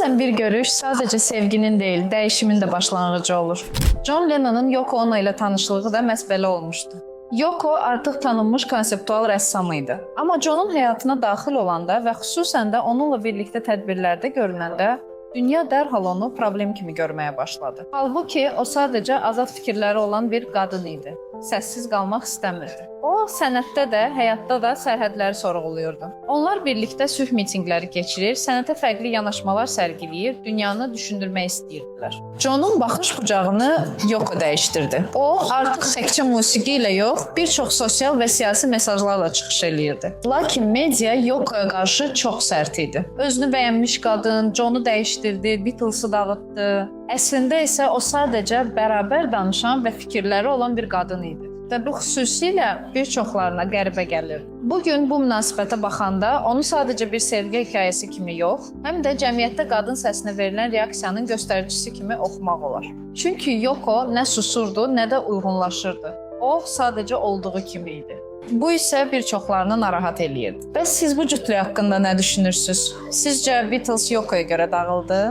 Bəzən bir görüş sadəcə sevginin deyil, dəyişimin də başlanğıcı olur. John Lennon'un Yoko Ono ilə tanışlığı da məhz belə olmuşdu. Yoko artıq tanınmış konseptual rəssam idi. Amma John'un həyatına daxil olanda və xüsusən də onunla birlikdə tədbirlərdə görünəndə dünya dərhal onu problem kimi görməyə başladı. Halbuki o sadəcə azad fikirləri olan bir qadın idi. Səssiz qalmaq istəmirdi. O, sənətdə də, həyatda da sərhədləri sorğuluyurdu. Onlar birlikdə sülh mitinqləri keçirir, sənətə fərqli yanaşmalar sərgiləyir, dünyanı düşündürmək istəyirdilər. John'un baxış bucağını Yoko dəyişdirdi. O, artıq təkcə musiqi ilə yox, bir çox sosial və siyasi mesajlarla çıxış eləyirdi. Lakin media Yoko'ya qarşı çox sərt idi. Özünü bəyənmiş qadın, John'u dəyişdirdi, Beatles'ı dağıtdı. Əslində isə o sadəcə bərabər danışan və fikirləri olan bir qadın idi. Və bu xüsusilə bir çoxlarına qəribə gəlir. Bugün bu münasibətə baxanda onu sadəcə bir sevgi hekayəsi kimi yox, həm də cəmiyyətdə qadın səsinə verilən reaksiyanın göstəricisi kimi oxumaq olar. Çünki Yoko nə susurdu, nə də uyğunlaşırdı. O sadəcə olduğu kimi idi. Bu isə bir çoxlarını narahat eləyirdi. Bəs siz bu cütlük haqqında nə düşünürsünüz? Sizcə Beatles Yoko'ya görə dağıldı?